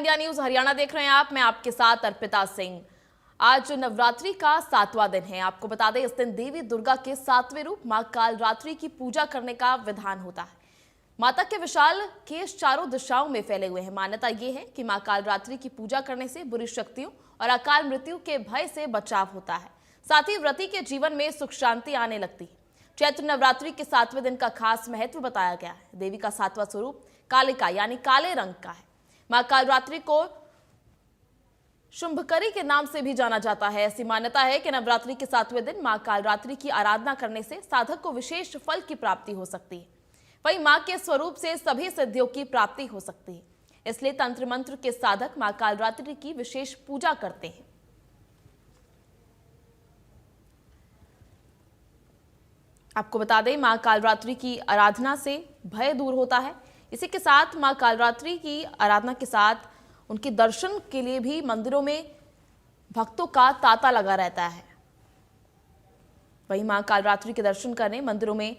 India news Haryana देख रहे हैं आप। मैं आपके साथ अर्पिता सिंह। आज नवरात्रि का 7वां दिन है। आपको बता दें, इस दिन देवी दुर्गा के 7वें रूप मां कालरात्रि की पूजा करने का विधान होता है। माता के विशाल केश चारों दिशाओं में फैले हुए हैं। मान्यता यह है कि मां कालरात्रि की पूजा करने से बुरी शक्तियों और अकाल मृत्यु के भय से बचाव होता है। साथ ही व्रती के जीवन में सुख शांति आने लगती है। चैत्र नवरात्रि के 7वें दिन का खास महत्व बताया गया है। देवी का 7वां स्वरूप कालिका यानी काले रंग का है। मां कालरात्रि को शुंभकरी के नाम से भी जाना जाता है। ऐसी मान्यता है कि नवरात्रि के 7वें दिन मां कालरात्रि की आराधना करने से साधक को विशेष फल की प्राप्ति हो सकती है। वहीं मां के स्वरूप से सभी सिद्धियों की प्राप्ति हो सकती है। इसलिए तंत्र मंत्र के साधक मां कालरात्रि की विशेष पूजा करते हैं। आपको बता दें, मां कालरात्रि की आराधना से भय दूर होता है। इसी के साथ मां कालरात्रि की आराधना के साथ उनके दर्शन के लिए भी मंदिरों में भक्तों का तांता लगा रहता है। वहीं मां कालरात्रि के दर्शन करने मंदिरों में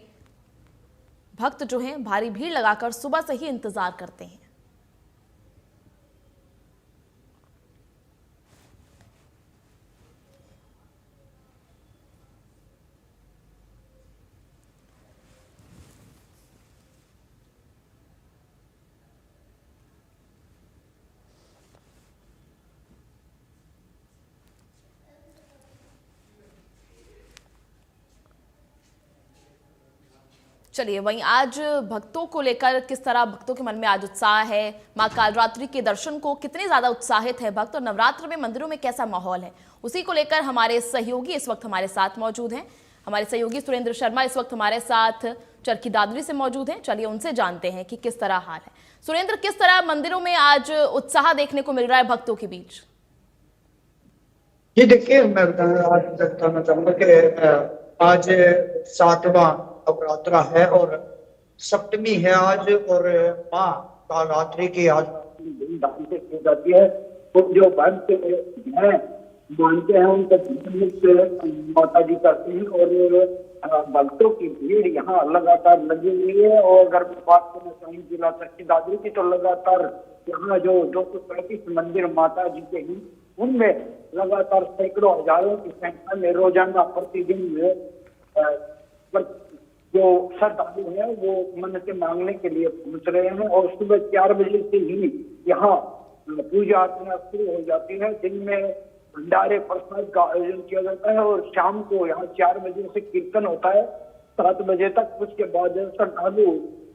भक्त जो हैं भारी भीड़ लगाकर सुबह से ही इंतजार करते हैं। चलिए, वहीं आज भक्तों को लेकर किस तरह भक्तों के मन में आज उत्साह है, मां कालरात्रि के दर्शन को कितने ज्यादा उत्साहित है भक्त और नवरात्र में मंदिरों में कैसा माहौल है, उसी को लेकर हमारे सहयोगी इस वक्त हमारे साथ मौजूद हैं। हमारे सहयोगी सुरेंद्र शर्मा इस वक्त हमारे साथ चरखी दादरी से मौजूद हैं। चलिए उनसे जानते हैं कि किस तरह हाल है। सुरेंद्र, किस तरह मंदिरों में आज उत्साह देखने को मिल रहा है भक्तों के बीच? जी देखिए, मैं बताना चाहूंगा कि आज 7वां नवरात्रा है और सप्तमी है आज, और माँ कालरात्रि की आज धूमधाम से की जाती है। तो जो भक्त हैं मानते हैं उनका जीवन माता जी करते हैं, और भक्तों की भीड़ यहाँ लगातार लगी हुई है। और अगर बात करना चाहिए जिला चरखी दादरी की, तो लगातार यहाँ जो 235 मंदिर माता जी के हैं उनमें लगातार सैकड़ों हजारों की संख्या में रोजाना प्रतिदिन जो श्रद्धालु हैं वो मन्नतें मांगने के लिए पहुंच रहे हैं। और सुबह 4 बजे से ही यहाँ पूजा अर्चना शुरू हो जाती है। दिन में भंडारे प्रसाद का आयोजन किया जाता है और शाम को यहाँ 4 बजे से कीर्तन होता है 7 बजे तक। उसके बाद श्रद्धालु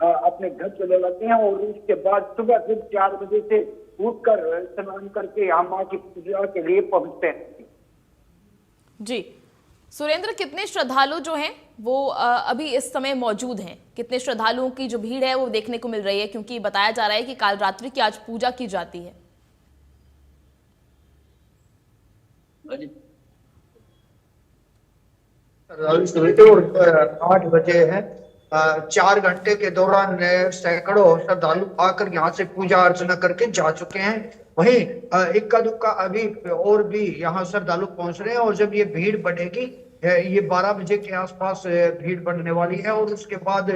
अपने घर चले जाते हैं और उसके बाद सुबह फिर 4 बजे से उठकर स्नान करके यहाँ माँ की पूजा के लिए पहुंचते हैं। जी सुरेंद्र, कितने श्रद्धालु जो हैं वो अभी इस समय मौजूद हैं? कितने श्रद्धालुओं की जो भीड़ है वो देखने को मिल रही है, क्योंकि बताया जा रहा है कि कालरात्रि की आज पूजा की जाती है? और 8 बजे है। 4 घंटे के दौरान सैकड़ों श्रद्धालु आकर यहाँ से पूजा अर्चना करके जा चुके हैं। वहीं इक्का दुक्का अभी और भी यहाँ श्रद्धालु पहुंच रहे हैं, और जब ये भीड़ बढ़ेगी, ये 12 बजे के आसपास भीड़ बढ़ने वाली है, और उसके बाद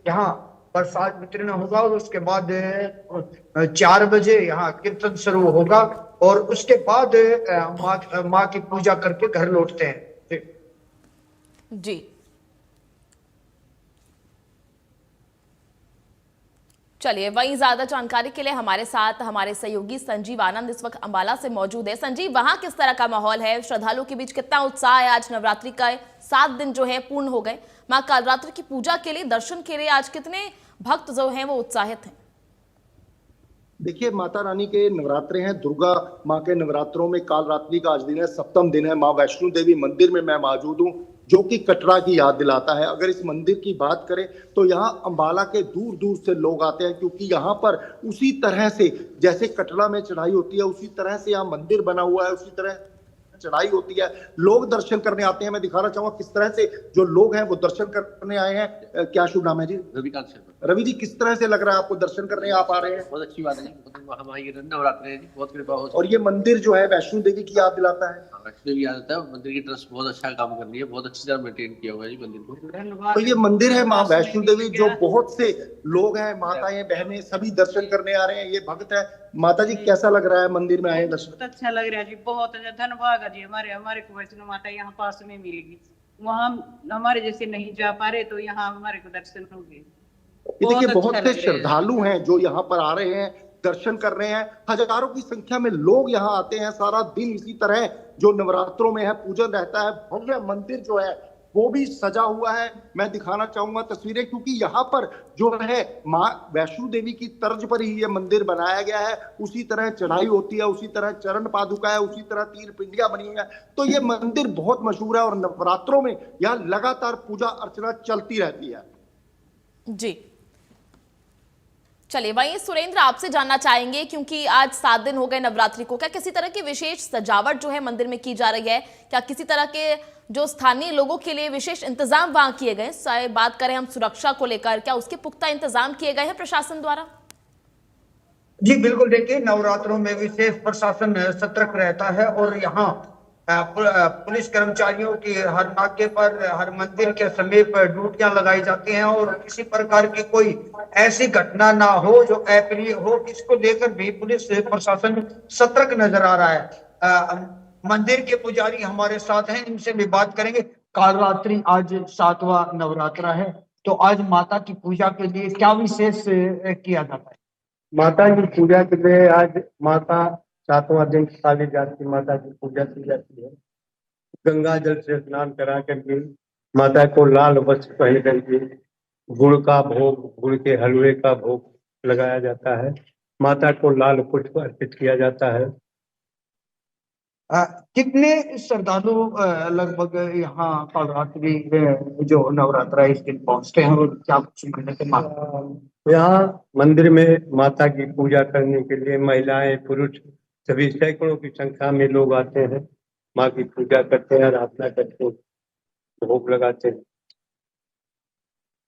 यहाँ प्रसाद वितरण होगा, और उसके बाद 4 बजे यहाँ कीर्तन शुरू होगा, और उसके बाद माँ की पूजा करके घर लौटते हैं। जी चलिए, वहीं ज्यादा जानकारी के लिए हमारे साथ हमारे सहयोगी संजीव आनंद इस वक्त अंबाला से मौजूद है। संजीव, वहां किस तरह का माहौल है? श्रद्धालुओं के बीच कितना उत्साह है? आज नवरात्रि का 7 दिन जो है पूर्ण हो गए। मां कालरात्रि की पूजा के लिए, दर्शन के लिए आज कितने भक्त जो हैं वो उत्साहित हैं? देखिए, माता रानी के नवरात्रे हैं। दुर्गा माँ के नवरात्रों में कालरात्रि का आज दिन है, 7वां दिन है। माँ वैष्णो देवी मंदिर में मैं मौजूद हूँ, जो कि कटरा की याद दिलाता है। अगर इस मंदिर की बात करें तो यहाँ अंबाला के दूर दूर से लोग आते हैं, क्योंकि यहाँ पर उसी तरह से जैसे कटरा में चढ़ाई होती है उसी तरह से यहाँ मंदिर बना हुआ है, उसी तरह चढ़ाई होती है। लोग दर्शन करने आते हैं। मैं दिखाना चाहूंगा किस तरह से जो लोग हैं वो दर्शन करने आए हैं। क्या शुभ नाम है जी? रविकांत शर्मा। रवि जी, किस तरह से लग रहा है आपको दर्शन करने आप आ रहे हैं? बहुत अच्छी बात है जी, हमारी नवरात्र है जी, बहुत कृपा हो। और ये मंदिर जो है वैष्णो देवी की याद दिलाता है। वैष्णो देवी याद आता है। मंदिर की ट्रस्ट बहुत अच्छा काम कर रही है, बहुत अच्छी तरह मेंटेन किया हुआ है जी मंदिर को। तो ये मंदिर है माँ वैष्णो देवी, जो बहुत से लोग हैं, माताएं बहनें सभी दर्शन करने आ रहे हैं। ये भक्त है। माता जी कैसा लग रहा है मंदिर में आए दर्शन? बहुत अच्छा लग रहा है जी, बहुत अच्छा। धन्यवाद है जी, हमारे को वैष्णो माता यहाँ पास में मिल गई। वहाँ हमारे जैसे नहीं जा पा रहे तो यहाँ हमारे को दर्शन हो गए। ये देखिए बहुत अच्छा से लग रहा है। श्रद्धालु हैं जो यहाँ पर आ रहे हैं, दर्शन कर रहे हैं। हजारों की संख्या में लोग यहाँ आते हैं। सारा दिन इसी तरह जो नवरात्रों में है पूजन रहता है। भव्य मंदिर जो है वो भी सजा हुआ है। मैं दिखाना चाहूंगा तस्वीरें, क्योंकि यहाँ पर जो है माँ वैष्णो देवी की तर्ज पर ही ये मंदिर बनाया गया है। उसी तरह चढ़ाई होती है, उसी तरह चरण पादुका है, उसी तरह तीन पिंडियां बनी हुई है। तो ये मंदिर बहुत मशहूर है और नवरात्रों में यहाँ लगातार पूजा अर्चना चलती रहती है। जी चलिए, वहीं सुरेंद्र आपसे जानना चाहेंगे, क्योंकि आज 7 दिन हो गए नवरात्रि को, क्या किसी तरह की विशेष सजावट जो है मंदिर में की जा रही है? क्या किसी तरह के जो स्थानीय लोगों के लिए विशेष इंतजाम वहां किए गए? चाहे बात करें हम सुरक्षा को लेकर, क्या उसके पुख्ता इंतजाम किए गए हैं प्रशासन द्वारा? जी बिल्कुल, देखिए नवरात्रों में विशेष प्रशासन सतर्क रहता है और यहाँ पुलिस कर्मचारियों की हर नाके पर, हर मंदिर के समीप ड्यूटियां लगाई जाती हैं और किसी प्रकार की कोई ऐसी घटना ना हो जो अप्रिय हो, इसको लेकर भी पुलिस प्रशासन सतर्क नजर आ रहा है। मंदिर के पुजारी हमारे साथ हैं, इनसे भी बात करेंगे। कालरात्रि आज 7वां नवरात्रा है, तो आज माता की पूजा के लिए क्या विशेष किया जाता है? माता की पूजा के लिए आज माता 7वां दिन काली जाती माता की पूजा की जाती है। गंगा जल से स्नान करा करके माता को लाल वस्त्र पहन करके गुड़ का भोग, गुड़ के हलवे का भोग लगाया जाता है। माता को लाल पुष्प अर्पित किया जाता है। कितने श्रद्धालु लगभग यहाँ कालरात्रि जो नवरात्रा है इस दिन पहुंचते हैं और क्या कुछ महीने के बाद? यहाँ मंदिर में माता की पूजा करने के लिए महिलाएं, पुरुष सभी सैकड़ों की संख्या में लोग आते हैं, माँ की पूजा करते हैं, आराधना करते हैं, भोग लगाते हैं।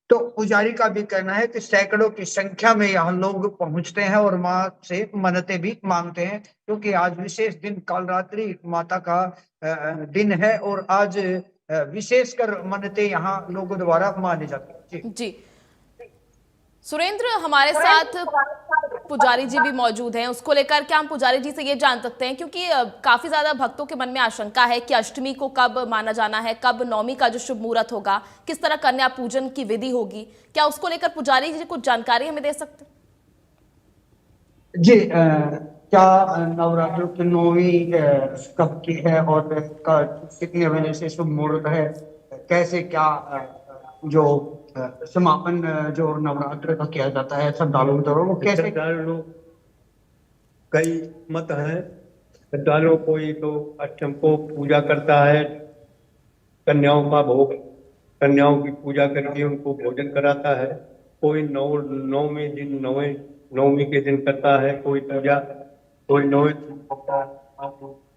तो पुजारी का भी कहना है कि सैकड़ों की संख्या में यहाँ लोग पहुंचते हैं और माँ से मन्नतें भी मांगते हैं, क्योंकि आज विशेष दिन कालरात्रि माता का दिन है और आज विशेषकर मन्नतें यहाँ लोगों द्वारा मानी जाती हैं। जी सुरेंद्र, हमारे साथ पुजारी जी भी मौजूद हैं, उसको लेकर क्या हम पुजारी जी से ये जान सकते हैं, क्योंकि काफी ज्यादा भक्तों के मन में आशंका है कि अष्टमी को कब माना जाना है, कब नवमी का जो शुभ मुहूर्त होगा, किस तरह कन्या पूजन की विधि होगी, क्या उसको लेकर पुजारी जी कुछ जानकारी हमें दे सकते हैं? जी क्या नवरात्रों की नौवीं कब की है और कितने बजे से शुभ मुहूर्त है? कैसे क्या जो समापन जो नवरात्र का किया जाता है श्रद्धालुओं द्वारा, वो कैसे? श्रद्धालु कई मत हैं। श्रद्धालुओं कोई तो अष्टम को पूजा करता है, कन्याओं का भोग, कन्याओं की पूजा करके उनको भोजन कराता है। कोई नौवें दिन नवमी के दिन करता है कोई पूजा, कोई 9वें दिन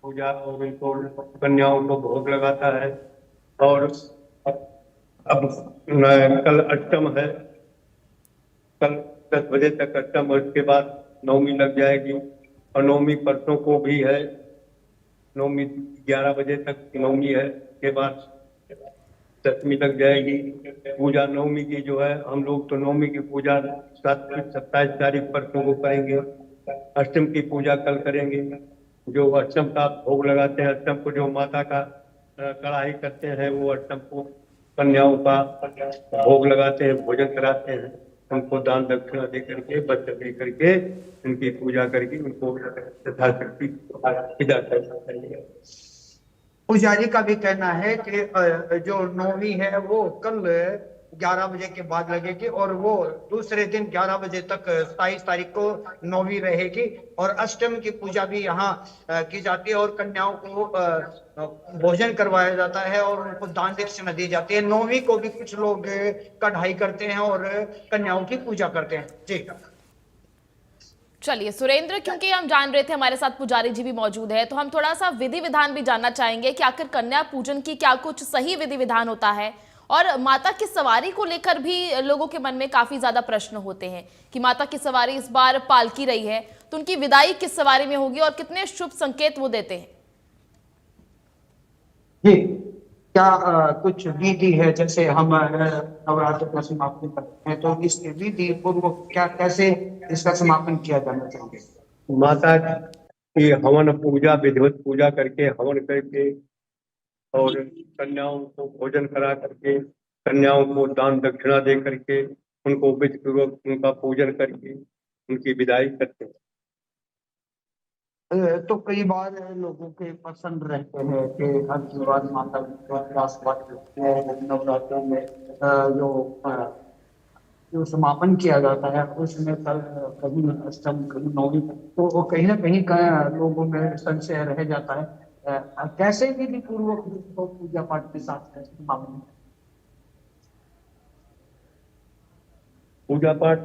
पूजा और उनको कन्याओं को भोग लगाता है। और अब कल अष्टम है, कल 10 बजे तक अष्टम, और उसके बाद नवमी लग जाएगी। और नवमी परसों को भी है, नवमी 11 बजे तक नवमी है, के बाद दशमी लग जाएगी। पूजा नवमी की जो है, हम लोग तो नवमी की पूजा 27 तारीख परसों को करेंगे, अष्टम की पूजा कल करेंगे। जो अष्टम का भोग लगाते हैं, अष्टम को जो माता का कढ़ाई करते हैं, वो अष्टम को कन्याओं का भोग लगाते हैं, भोजन कराते हैं, उनको दान दक्षिणा दे करके, वस्त्र दे करके, उनकी पूजा करके उनको यथाशक्ति चाहिए। पुजारी का भी कहना है कि जो नौवीं है वो कल 11 बजे के बाद लगेगी और वो दूसरे दिन 11 बजे तक 27 तारीख को नौवीं रहेगी। और अष्टम की पूजा भी यहाँ की जाती है और कन्याओं को भोजन करवाया जाता है और उनको दान दक्षिणा दी जाती है। नौवीं को भी कुछ लोग कढ़ाई करते हैं और कन्याओं की पूजा करते हैं। जी चलिए सुरेंद्र, क्योंकि हम जान रहे थे हमारे साथ पुजारी जी भी मौजूद है, तो हम थोड़ा सा विधि विधान भी जानना चाहेंगे कि आखिर कन्या पूजन की क्या कुछ सही विधि विधान होता है। और माता की सवारी को लेकर भी लोगों के मन में काफी ज्यादा प्रश्न होते हैं कि माता की सवारी इस बार पालकी रही है, तो उनकी विदाई किस सवारी में होगी और कितने शुभ संकेत वो देते हैं? जी, क्या कुछ विधि है, जैसे हम नवरात्र का समापन करते हैं, तो इस विधि पूर्व क्या, कैसे इसका समापन किया जाना चाहिए? माता की हवन पूजा, विधिवत पूजा करके, हवन करके, और कन्याओं को भोजन करा करके, कन्याओं को दान दक्षिणा दे करके, उनको विधि पूर्वक उनका पूजन करके उनकी विदाई करते हैं। तो कई बार लोगों के पसंद रहते हैं कि हर त्योहार माता का आशीर्वाद है, नवरात्रों में जो समापन किया जाता है उसमें कभी अष्टम कभी नौवीं, तो वो कहीं ना कहीं लोगों में संशय रह जाता है। कैसे विधि पूर्वक उसको पूजा पाठ के साथ समापन? पूजा पाठ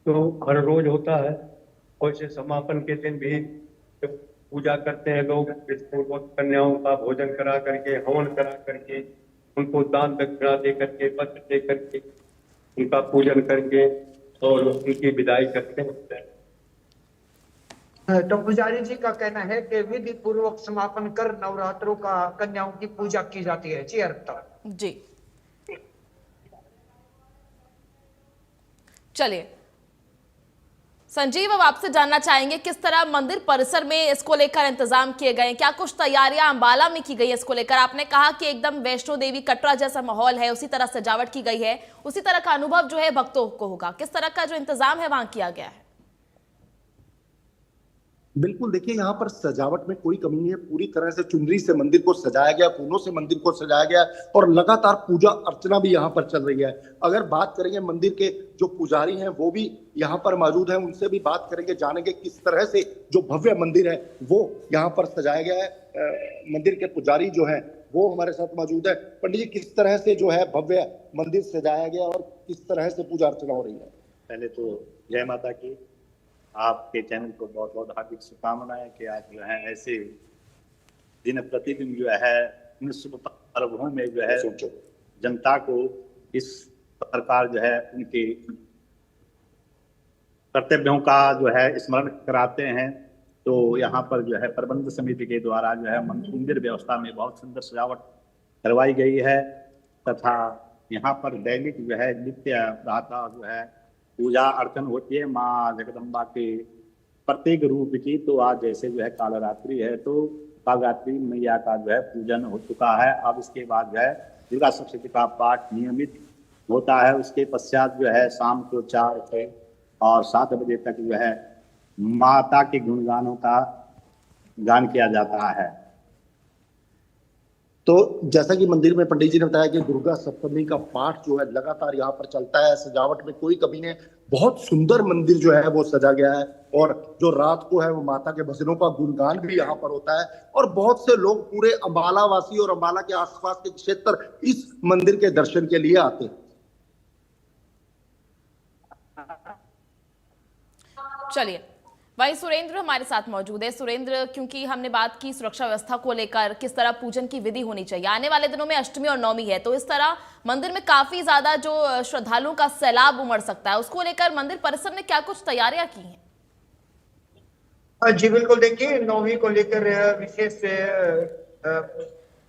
तो हर रोज होता है, वैसे समापन के दिन भी जब पूजा करते हैं लोग, विधिपूर्वक कन्याओं का भोजन करा करके, हवन करा करके, उनको दान दक्षिणा दे करके, वस्त्र दे करके, उनका पूजन करके और उनकी विदाई करते हैं। तो पुजारी जी का कहना है कि विधि पूर्वक समापन कर नवरात्रों का कन्याओं की पूजा की जाती है। जी अर्पिता जी, चलिए संजीव, अब आपसे जानना चाहेंगे किस तरह मंदिर परिसर में इसको लेकर इंतजाम किए गए हैं, क्या कुछ तैयारियां अंबाला में की गई है इसको लेकर? आपने कहा कि एकदम वैष्णो देवी कटरा जैसा माहौल है, उसी तरह सजावट की गई है, उसी तरह का अनुभव जो है भक्तों को होगा, किस तरह का जो इंतजाम है वहां किया गया है? बिल्कुल, देखिए यहाँ पर सजावट में कोई कमी नहीं है। पूरी तरह से चुनरी से मंदिर को सजाया गया, फूलों से मंदिर को सजाया गया और लगातार पूजा अर्चना भी यहाँ पर चल रही है। अगर बात करेंगे मंदिर के जो पुजारी हैं वो भी यहाँ पर मौजूद हैं, उनसे भी बात करेंगे, जानेंगे किस तरह से जो भव्य मंदिर है वो यहाँ पर सजाया गया है। मंदिर के पुजारी जो है वो हमारे साथ मौजूद है। पंडित जी, किस तरह से जो है भव्य मंदिर सजाया गया और किस तरह से पूजा अर्चना हो रही है? पहले तो जय माता की, आपके चैनल को बहुत बहुत हार्दिक शुभकामनाएं कि आज जो है ऐसे दिन प्रतिदिन जो है इन शुभ पर्वों में जो है जनता को इस प्रकार जो है उनके कर्तव्यों का जो है स्मरण कराते हैं। तो यहाँ पर जो है प्रबंध समिति के द्वारा जो है मंदिर व्यवस्था में बहुत सुंदर सजावट करवाई गई है तथा यहाँ पर दैनिक जो है नित्य प्रातः जो है पूजा अर्चन होती है माँ जगदम्बा के प्रत्येक रूप की। तो आज जैसे जो है कालरात्रि है तो कालरात्रि मैया का जो है पूजन हो चुका है। अब इसके बाद जो है दुर्गा सप्तशती का पाठ नियमित होता है। उसके पश्चात जो है शाम को 4 से और 7 बजे तक जो है माता के गुणगानों का गान किया जाता है। तो जैसा कि मंदिर में पंडित जी ने बताया कि दुर्गा सप्तमी का पाठ जो है लगातार यहाँ पर चलता है, सजावट में कोई कमी नहीं। बहुत सुंदर मंदिर जो है वो सजा गया है और जो रात को है वो माता के भजनों का गुणगान भी यहाँ पर होता है और बहुत से लोग पूरे अंबाला वासी और अंबाला के आसपास के क्षेत्र इस मंदिर के दर्शन के लिए आते हैं। चलिए, वहीं सुरेंद्र हमारे साथ मौजूद है। सुरेंद्र, क्योंकि हमने बात की सुरक्षा व्यवस्था को लेकर, किस तरह पूजन की विधि होनी चाहिए, आने वाले दिनों में अष्टमी और नवमी है, तो इस तरह मंदिर में काफी ज्यादा जो श्रद्धालुओं का सैलाब उमड़ सकता है, उसको लेकर मंदिर परिसर ने क्या कुछ तैयारियां की हैं? जी बिल्कुल, देखिए नौवीं को लेकर विशेष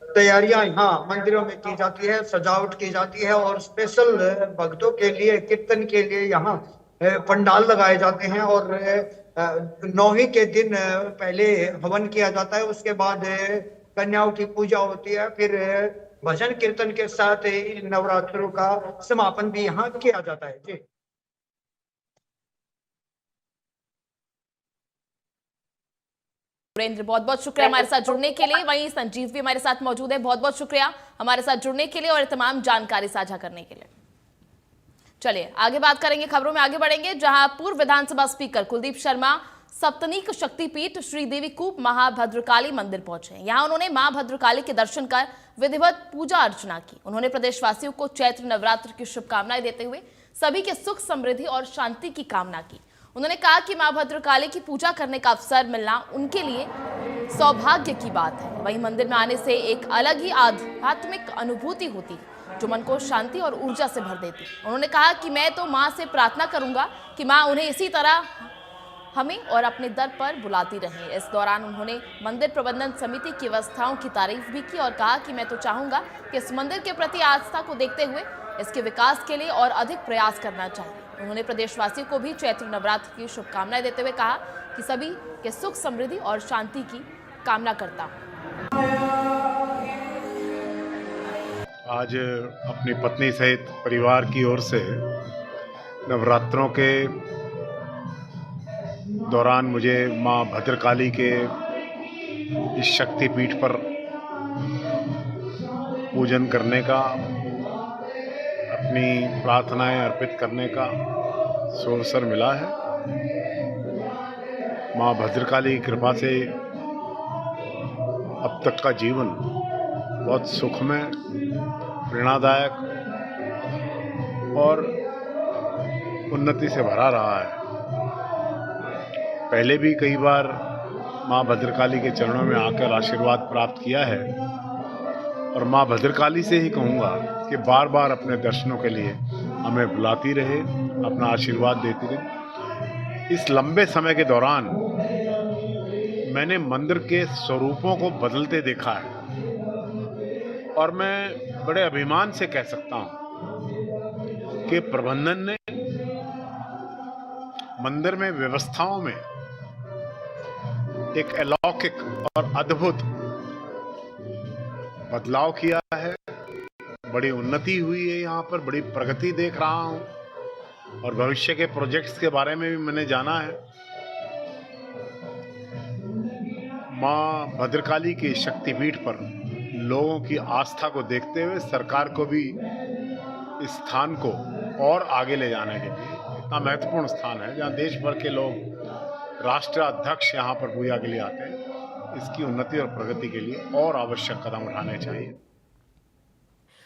तैयारियां यहाँ मंदिरों में की जाती है, सजावट की जाती है और स्पेशल भक्तों के लिए कीर्तन के लिए यहाँ पंडाल लगाए जाते हैं और नौवीं के दिन पहले हवन किया जाता है, उसके बाद कन्याओं की पूजा होती है, फिर भजन कीर्तन के साथ नवरात्रों का समापन भी यहाँ किया जाता है। जी सुरेंद्र, बहुत बहुत शुक्रिया हमारे साथ जुड़ने के लिए। वहीं संजीव भी हमारे साथ मौजूद है, बहुत बहुत शुक्रिया हमारे साथ जुड़ने के लिए और तमाम जानकारी साझा करने के लिए। चलिए आगे बात करेंगे, खबरों में आगे बढ़ेंगे, जहां पूर्व विधानसभा स्पीकर कुलदीप शर्मा सप्तनीक शक्तिपीठ श्री देवी कूप महाभद्रकाली मंदिर पहुंचे। यहां उन्होंने मां भद्रकाली के दर्शन कर विधिवत पूजा अर्चना की। उन्होंने प्रदेशवासियों को चैत्र नवरात्र की शुभकामनाएं देते हुए सभी के सुख समृद्धि और शांति की कामना की। उन्होंने कहा कि मां भद्रकाली की पूजा करने का अवसर मिलना उनके लिए सौभाग्य की बात है। वहीं मंदिर में आने से एक अलग ही आध्यात्मिक अनुभूति होती है जो मन को शांति और ऊर्जा से भर देती है। उन्होंने कहा कि मैं तो मां से प्रार्थना करूंगा कि मां उन्हें इसी तरह हमें और अपने दर पर बुलाती रहें। इस दौरान उन्होंने मंदिर प्रबंधन समिति की व्यवस्थाओं की तारीफ भी की और कहा कि मैं तो चाहूंगा कि इस मंदिर के प्रति आस्था को देखते हुए इसके विकास के लिए और अधिक प्रयास करना चाहिए। उन्होंने प्रदेशवासियों को भी चैत्र नवरात्र की शुभकामनाएं देते हुए कहा कि सभी के सुख, समृद्धि और शांति की कामना करता हूं। आज अपनी पत्नी सहित परिवार की ओर से नवरात्रों के दौरान मुझे मां भद्रकाली के इस शक्तिपीठ पर पूजन करने का, अपनी प्रार्थनाएं अर्पित करने का अवसर मिला है। मां भद्रकाली की कृपा से अब तक का जीवन बहुत सुखमय, प्रेरणादायक और उन्नति से भरा रहा है। पहले भी कई बार मां भद्रकाली के चरणों में आकर आशीर्वाद प्राप्त किया है और मां भद्रकाली से ही कहूँगा कि बार बार अपने दर्शनों के लिए हमें बुलाती रहे, अपना आशीर्वाद देती रहे। इस लंबे समय के दौरान मैंने मंदिर के स्वरूपों को बदलते देखा है और मैं बड़े अभिमान से कह सकता हूं कि प्रबंधन ने मंदिर में व्यवस्थाओं में एक अलौकिक और अद्भुत बदलाव किया है। बड़ी उन्नति हुई है, यहाँ पर बड़ी प्रगति देख रहा हूं और भविष्य के प्रोजेक्ट्स के बारे में भी मैंने जाना है। मां भद्रकाली के शक्तिपीठ पर लोगों की आस्था को देखते हुए सरकार को भी इस स्थान को और आगे ले जाने के लिए, इतना महत्वपूर्ण स्थान है जहां देश भर के लोग, राष्ट्राध्यक्ष यहाँ पर पूजा के लिए आते हैं, इसकी उन्नति और प्रगति के लिए और आवश्यक कदम उठाने चाहिए।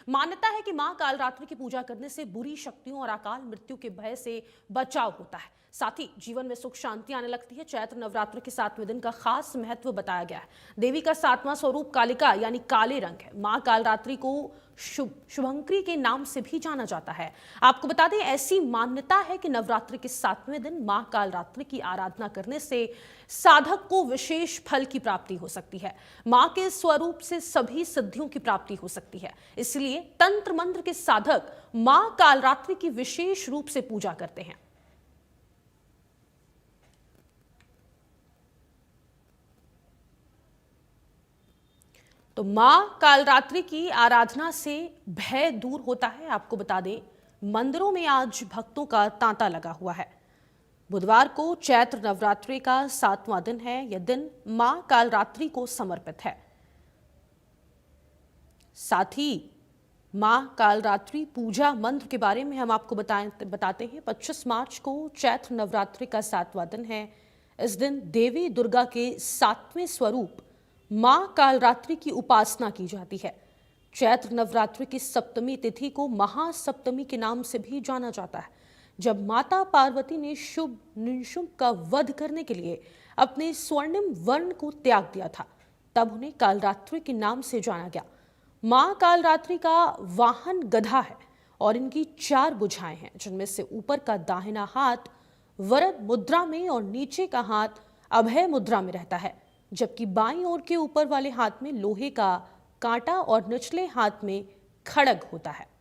मान्यता है कि मां कालरात्रि की पूजा करने से बुरी शक्तियों और अकाल मृत्यु के भय से बचाव होता है, साथ ही जीवन में सुख शांति आने लगती है। चैत्र नवरात्र के 7वें दिन का खास महत्व बताया गया है। देवी का 7वां स्वरूप कालिका यानी काले रंग है। मां कालरात्रि को शुभंकरी के नाम से भी जाना जाता है। आपको बता दें, ऐसी मान्यता है कि नवरात्र के 7वें दिन मां कालरात्रि की आराधना करने से साधक को विशेष फल की प्राप्ति हो सकती है। मां के स्वरूप से सभी सिद्धियों की प्राप्ति हो सकती है, इसलिए तंत्र मंत्र के साधक मां कालरात्रि की विशेष रूप से पूजा करते हैं। तो मां कालरात्रि की आराधना से भय दूर होता है। आपको बता दें, मंदिरों में आज भक्तों का तांता लगा हुआ है। बुधवार को चैत्र नवरात्रि का 7वां दिन है। यह दिन मां कालरात्रि को समर्पित है। साथ ही मां कालरात्रि पूजा मंत्र के बारे में हम आपको बताते हैं। 25 मार्च को चैत्र नवरात्रि का 7वां दिन है। इस दिन देवी दुर्गा के 7वें स्वरूप मां कालरात्रि की उपासना की जाती है। चैत्र नवरात्रि की सप्तमी तिथि को महासप्तमी के नाम से भी जाना जाता है। जब माता पार्वती ने शुभ निशुंभ का वध करने के लिए अपने स्वर्णिम वर्ण को त्याग दिया था, तब उन्हें कालरात्रि के नाम से जाना गया। मां कालरात्रि का वाहन गधा है और इनकी 4 भुजाएं हैं, जिनमें से ऊपर का दाहिना हाथ वरद मुद्रा में और नीचे का हाथ अभय मुद्रा में रहता है, जबकि बाईं ओर के ऊपर वाले हाथ में लोहे का कांटा और निचले हाथ में खड्ग होता है।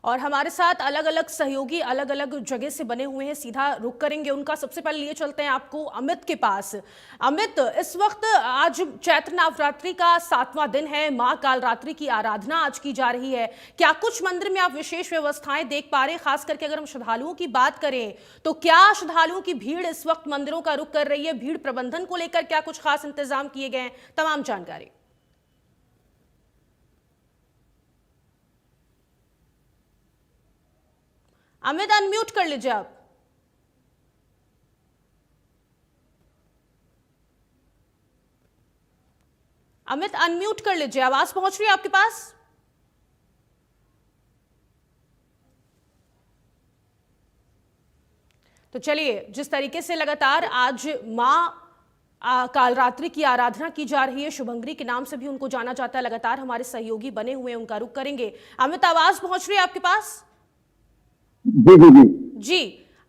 और हमारे साथ अलग अलग सहयोगी अलग अलग जगह से बने हुए हैं, सीधा रुक करेंगे उनका। सबसे पहले लिए चलते हैं आपको अमित के पास। अमित, इस वक्त आज चैत्र नवरात्रि का 7वां दिन है, मां कालरात्रि की आराधना आज की जा रही है। क्या कुछ मंदिर में आप विशेष व्यवस्थाएं देख पा रहे हैं? खास करके अगर हम श्रद्धालुओं की बात करें तो क्या श्रद्धालुओं की भीड़ इस वक्त मंदिरों का रुख कर रही है? भीड़ प्रबंधन को लेकर क्या कुछ खास इंतजाम किए गए हैं? तमाम जानकारी। अमित अनम्यूट कर लीजिए आप। अमित अनम्यूट कर लीजिए, आवाज पहुंच रही है आपके पास? तो चलिए, जिस तरीके से लगातार आज मां कालरात्रि की आराधना की जा रही है, शुभंकरी के नाम से भी उनको जाना जाता है, लगातार हमारे सहयोगी बने हुए हैं, उनका रुख करेंगे। अमित, आवाज पहुंच रही है आपके पास? जी जी जी जी,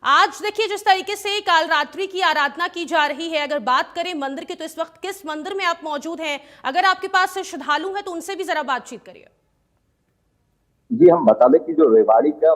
आज देखिए जिस तरीके से कालरात्रि की आराधना की जा रही है, अगर बात करें मंदिर की, तो इस वक्त किस मंदिर में आप मौजूद हैं? अगर आपके पास श्रद्धालु हैं तो उनसे भी जरा बातचीत करिए। जी, हम बता दें कि जो रेवाड़ी का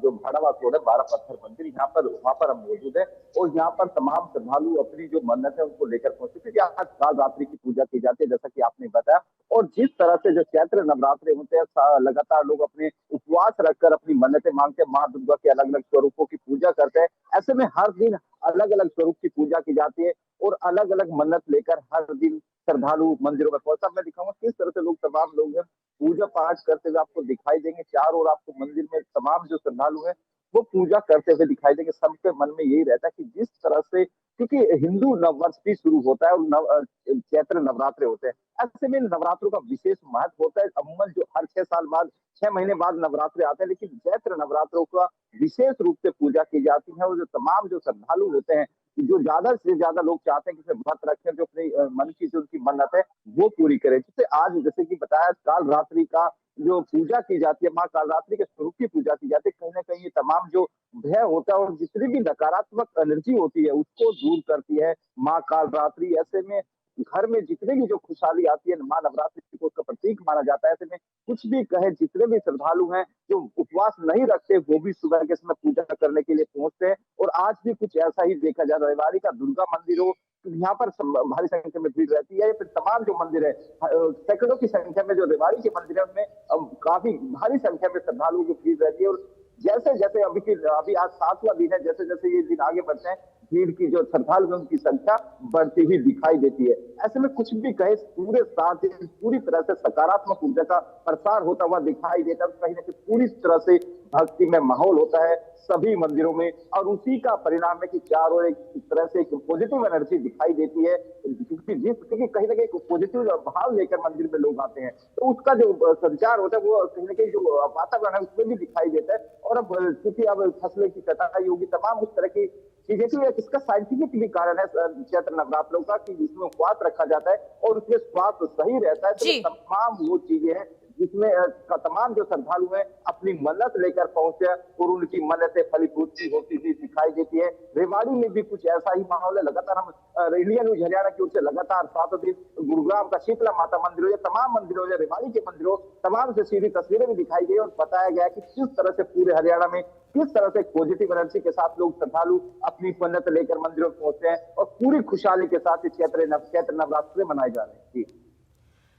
जो भाड़ावास रोड है, 12 पत्थर मंदिर, यहाँ पर वहाँ पर हम मौजूद है और यहाँ पर तमाम श्रद्धालु अपनी जो मन्नत है उनको लेकर पहुंचे, क्योंकि आज कालरात्रि की पूजा की जाती है जैसा कि आपने बताया। और जिस तरह से जो चैत्र नवरात्रे होते हैं, लगातार लोग अपने उपवास रखकर अपनी मन्नतें मांगते हैं, माँ दुर्गा के अलग अलग स्वरूपों की पूजा करते हैं। ऐसे में हर दिन अलग अलग स्वरूप की पूजा की जाती है और अलग अलग मन्नत लेकर हर दिन श्रद्धालु मंदिरों में पहुंचता। मैं दिखाऊंगा किस तरह से लोग, तमाम लोग हैं, पूजा पाठ करते हुए आपको दिखाई देंगे। चारों ओर आपको मंदिर में तमाम जो श्रद्धालु हैं वो पूजा करते हुए दिखाई देंगे। सबके मन में यही रहता है कि जिस तरह से, क्योंकि हिंदू नववर्ष भी शुरू होता है और चैत्र नवरात्रे होते हैं, ऐसे में नवरात्रों का विशेष महत्व होता है। अमूमन जो हर 6 साल बाद, 6 महीने बाद नवरात्रे आते हैं, लेकिन चैत्र नवरात्रों का विशेष रूप से पूजा की जाती है। और जो तमाम जो श्रद्धालु होते हैं, जो ज्यादा से ज्यादा लोग चाहते हैं कि व्रत रखें, जो अपनी मन की जो उनकी मन्नत है वो पूरी करें। जैसे आज, जैसे कि बताया, कालरात्रि का जो पूजा की जाती है, माँ कालरात्रि के स्वरूप की पूजा की जाती है, कहीं ना कहीं ये तमाम जो भय होता है और जितनी भी नकारात्मक एनर्जी होती है उसको दूर करती है माँ कालरात्रि। ऐसे में घर में जितने भी जो खुशहाली आती है, माँ नवरात्रि को उसका प्रतीक माना जाता है। ऐसे में कुछ भी कहे, जितने भी श्रद्धालु हैं जो उपवास नहीं रखते वो भी सुबह के समय पूजा करने के लिए पहुंचते हैं। और आज भी कुछ ऐसा ही देखा जा रहा है। रेवाड़ी का दुर्गा मंदिर हो, यहाँ पर भारी संख्या में भीड़ रहती है। फिर तमाम जो मंदिर है, सैकड़ों की संख्या में जो रेवाड़ी के मंदिर है उनमें काफी भारी संख्या में श्रद्धालुओं की भीड़ रहती है। और जैसे जैसे अभी आज 7वां दिन है, जैसे जैसे ये दिन आगे बढ़ते हैं, भीड़ की जो श्रद्धालु है उनकी संख्या बढ़ती हुई दिखाई देती है। ऐसे में कुछ भी कहे, पूरे 7 दिन पूरी तरह से सकारात्मक ऊर्जा का प्रसार होता हुआ दिखाई देता है। कहीं ना कहीं पूरी तरह से भक्ति में माहौल होता है सभी मंदिरों में, और उसी का परिणाम है कि चारों ओर एक तरह से एक पॉजिटिव एनर्जी दिखाई देती है। क्योंकि कहीं ना कहीं पॉजिटिव भाव लेकर मंदिर में लोग आते हैं, तो उसका जो संचार होता है वो कहीं ना कहीं जो वातावरण है उसमें भी दिखाई देता है। और अब क्योंकि अब फसलें की कटाई होगी, तमाम उस तरह की चीजें, तो इसका साइंटिफिक भी कारण है चैत्र नवरात्रों का, कि जिसमें उपवास रखा जाता है और उसमें स्वास्थ्य सही रहता है। तो तमाम वो चीजें हैं जिसमें तमाम जो श्रद्धालु हैं अपनी मन्नत लेकर पहुंचे और उनकी मन्नतें फलीभूत होती हुई दिखाई देती है। रेवाड़ी में भी कुछ ऐसा ही माहौल है। लगातार हम इंडिया न्यूज हरियाणा की ओर से लगातार 7 दिन गुरुग्राम का शीतला माता मंदिर हो या तमाम मंदिरों या रेवाड़ी के मंदिरों, तमाम से सीधी तस्वीरें भी दिखाई गई और बताया गया कि किस तरह से पूरे हरियाणा में किस तरह से पॉजिटिव एनर्जी के साथ लोग श्रद्धालु अपनी मन्नत लेकर मंदिरों में पहुंचते हैं और पूरी खुशहाली के साथ चैत्र नवरात्रि मनाए जा रहे हैं।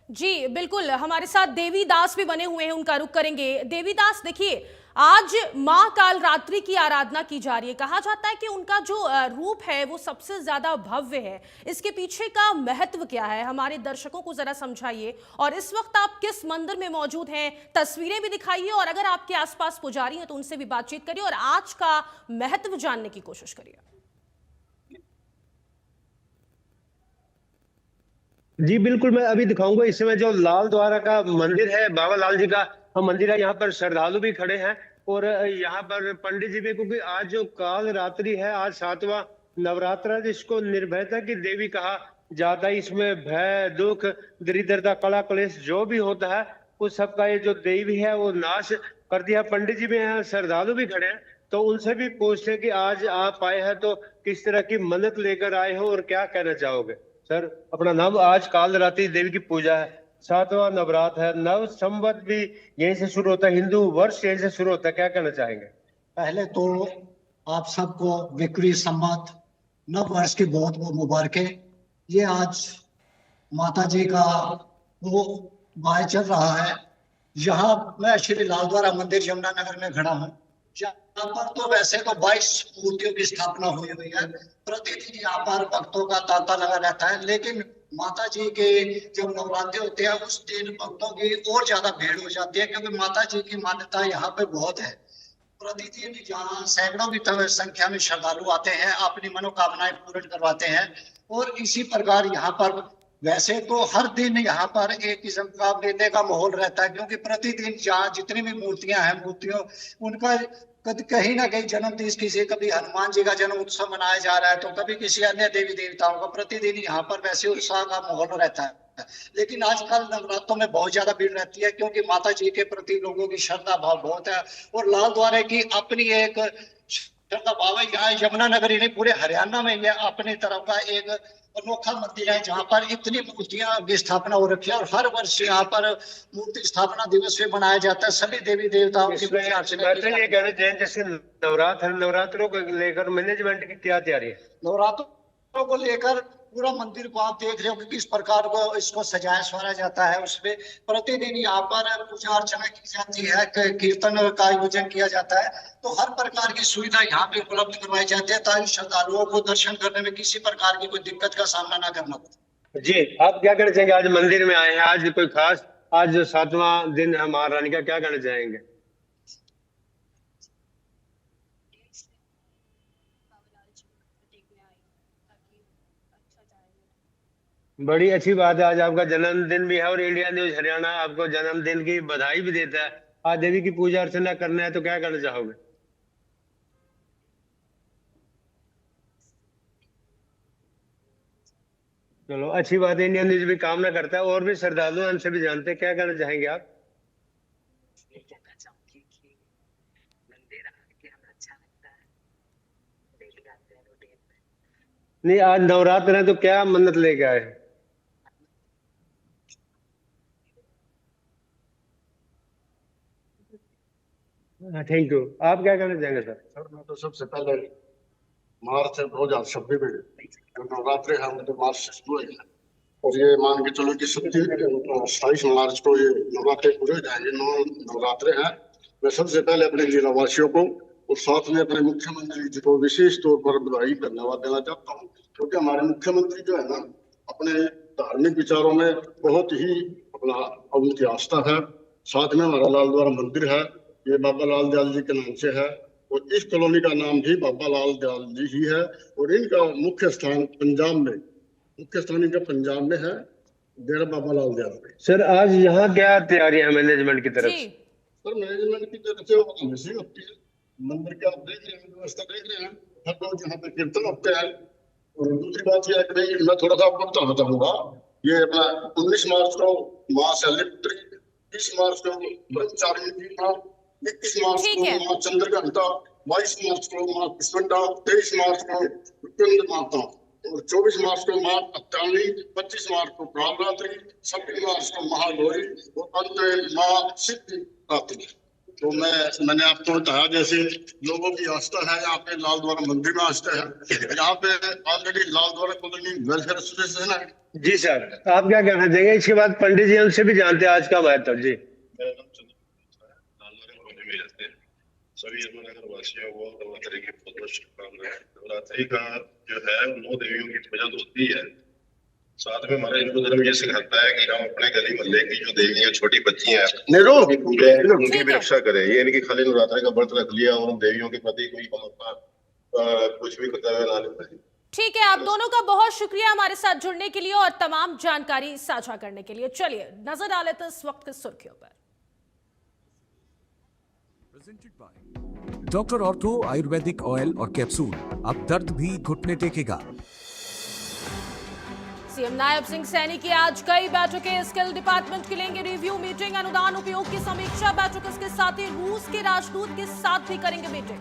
जी बिल्कुल, हमारे साथ देवीदास भी बने हुए हैं, उनका रुख करेंगे। देवीदास, देखिए आज मां कालरात्रि की आराधना की जा रही है। कहा जाता है कि उनका जो रूप है वो सबसे ज्यादा भव्य है। इसके पीछे का महत्व क्या है, हमारे दर्शकों को जरा समझाइए। और इस वक्त आप किस मंदिर में मौजूद हैं, तस्वीरें भी दिखाइए, और अगर आपके आसपास पुजारी हैं तो उनसे भी बातचीत करिए और आज का महत्व जानने की कोशिश करिए। जी बिल्कुल, मैं अभी दिखाऊंगा। इस समय जो लाल द्वारा का मंदिर है, बाबा लाल जी का मंदिर है, यहाँ पर श्रद्धालु भी खड़े हैं और यहाँ पर पंडित जी भी, क्योंकि आज जो काल रात्रि है, आज 7वां नवरात्र, जिसको निर्भयता की देवी कहा जाता है। इसमें भय, दुख, दरिद्रता, कला कलेश जो भी होता है उस सबका ये जो देवी है वो नाश कर दिया। पंडित जी भी हैं, श्रद्धालु भी खड़े हैं, तो उनसे भी पूछते हैं कि आज आप आए हैं तो किस तरह की मन्नत लेकर आए हो और क्या कहना चाहोगे। सर अपना नाम। आज कालरात्रि देवी की पूजा है, 7वां नवरात्र है, नव संवत भी यहीं से शुरू होता है, हिंदू वर्ष यहीं से शुरू होता है, क्या कहना चाहेंगे। पहले तो आप सबको विक्री संवत नव वर्ष की बहुत बहुत मुबारकें। ये आज माता जी का वो गाय चल रहा है। यहाँ मैं श्री लालद्वारा मंदिर यमुनानगर में खड़ा हूँ। यहाँ पर तो वैसे तो 22 मूर्तियों की स्थापना हुई है। प्रतिदिन यहाँ पर भक्तों का तांता लगा रहता है, लेकिन माता जी के जब नवरात्रि होते हैं उस दिन भक्तों की और ज्यादा भीड़ हो जाती है, क्योंकि माता जी की मान्यता यहाँ पे बहुत है। प्रतिदिन जहाँ सैकड़ों की संख्या में श्रद्धालु आते हैं, अपनी मनोकामनाएं पूर्ण करवाते हैं। और इसी प्रकार यहाँ पर वैसे तो हर दिन यहाँ पर एक किस्म का मेले का माहौल रहता है, क्योंकि प्रतिदिन जहाँ जितनी भी मूर्तियां हैं, मूर्तियों उनका कहीं ना कहीं जन्म दिवस, किसी कभी हनुमान जी का जन्म उत्सव मनाया जा रहा है, तो कभी किसी अन्य देवी देवताओं का। प्रतिदिन यहाँ पर वैसे उत्साह का माहौल रहता है। लेकिन आजकल नवरात्रों में बहुत ज्यादा भीड़ रहती है, क्योंकि माता जी के प्रति लोगों की श्रद्धा भाव बहुत है। और लाल द्वारे की अपनी एक श्रद्धा भाव है। यहाँ यमुना नगरी नहीं, पूरे हरियाणा में यह अपनी तरफ का एक अनोखा मंदिर है, जहाँ पर इतनी मूर्तियां की स्थापना हो रखी है। और हर वर्ष यहाँ पर मूर्ति स्थापना दिवस भी मनाया जाता है। सभी देवी देवताओं की पूजा अर्चना की जाती है। ये कहना चाहिए जैसे नवरात्रों को लेकर मैनेजमेंट की क्या तैयारी है? नवरात्रों को लेकर पूरा मंदिर को आप देख रहे हो कि किस प्रकार को इसको सजाया सवारा जाता है। उसमें प्रतिदिन यहाँ पर पूजा अर्चना की जाती है, कीर्तन का आयोजन किया जाता है। तो हर प्रकार की सुविधा यहाँ पे उपलब्ध करवाई जाती है, ताकि श्रद्धालुओं को दर्शन करने में किसी प्रकार की कोई दिक्कत का सामना ना करना पड़े। जी, आप क्या कहना चाहेंगे? आज मंदिर में आए हैं, आज कोई खास, आज 7वां दिन है महारानी का, क्या कहना चाहेंगे? बड़ी अच्छी बात है, आज आपका जन्मदिन भी है और इंडिया न्यूज हरियाणा आपको जन्मदिन की बधाई भी देता है। आज देवी की पूजा अर्चना करना है तो क्या करना चाहोगे? चलो अच्छी बात है, इंडिया न्यूज भी कामना करता है। और भी श्रद्धालु हैं, उनसे भी जानते हैं, क्या कहना चाहेंगे आप? नहीं, आज नवरात्र है तो क्या मन्नत लेके आए? Thank you. आप क्या कहना चाहेंगे सर? सर मैं तो सबसे पहले मार्च 2026 में जो नवरात्रि है मतलब मार्च से शुरू है, और ये मान के चलो कि 27 मार्च को ये नवरात्रे पूरे हो जाएंगे। 9 नवरात्रे हैं। मैं सबसे पहले अपने जिला वासियों को और साथ में अपने मुख्यमंत्री जी को विशेष तौर पर बधाई धन्यवाद देना चाहता हूँ, क्योंकि हमारे मुख्यमंत्री जो है ना, अपने धार्मिक विचारों में बहुत ही अपना उनकी आस्था है। साथ में हमारा लाल द्वारा मंदिर है, ये बाबा लाल दयाल जी के नाम से है, और इस कॉलोनी का नाम भी बाबा लाल दयाल जी ही है। और इनका मुख्य स्थान पंजाब में, मुख्य स्थान इनका पंजाब में है, डेरा बाबा लाल दयाल में। सर आज यहाँ क्या तैयारी है मैनेजमेंट की तरफ से? सर मैनेजमेंट की तरफ से हमेशा होती है, मंदिर के आप देख रहे हैं, व्यवस्था देख रहे हैं, हर रोज यहाँ पे कीर्तन होते हैं। और दूसरी बात यह है कि मैं थोड़ा सा आपको बताना चाहूंगा, ये अपना 19 मार्च को माँ शैलपुत्री, 30 मार्च को ब्रह्मचारिणी की माँ, 21 मार्च को माँ चंद्रघंटा, 22 मार्च को माँ कुष्मंडा, 23 मार्च को विपिंद माता, और 24 मार्च को माँ कत्यानी, 25 मार्च को कालरात्रि, 26 मार्च को महागौरी, और अंत में माँ सिद्धिदात्री। तो मैंने आपको बताया जैसे लोगों की आस्था है, यहाँ पे लाल द्वारा मंदिर में आस्था है। यहाँ पे ऑलरेडी लाल द्वारा कॉलोनी वेलफेयर एसोसिएशन है। जी सर, आप क्या कहना चाहेंगे? इसके बाद पंडित जी उनसे भी जानते हैं आज का महत्व। जी, सभी यमुनानगर वासियों को नवरात्रि की बहुत बहुत शुभकामनाएं। नवरात्रि का जो है 9 देवियों की पूजा तो होती है, साथ में हमारा हिंदू धर्म ये सिखाता है कि हम अपने गली मोहल्ले की जो देवियां छोटी बच्ची हैं उनकी पूजा उनकी भी रक्षा करें। ये इनकी खाली नवरात्रि का व्रत रख लिया और उन देवियों के प्रति कोई कुछ भी कर्तव्य ना निभाए। ठीक है, आप दोनों का बहुत शुक्रिया हमारे साथ जुड़ने के लिए और तमाम जानकारी साझा करने के लिए। चलिए नजर डाल लेते हैं इस वक्त की सुर्खियों पर। डॉक्टर ऑर्थो आयुर्वेदिक ऑयल और कैप्सूल अब दर्द भी घुटने टेकेगा। सीएम नायब सिंह सैनी की आज कई बैठकें, स्किल डिपार्टमेंट की लेंगे रिव्यू मीटिंग, अनुदान उपयोग की समीक्षा बैठक, इसके साथ ही रूस के राजदूत के साथ भी करेंगे मीटिंग।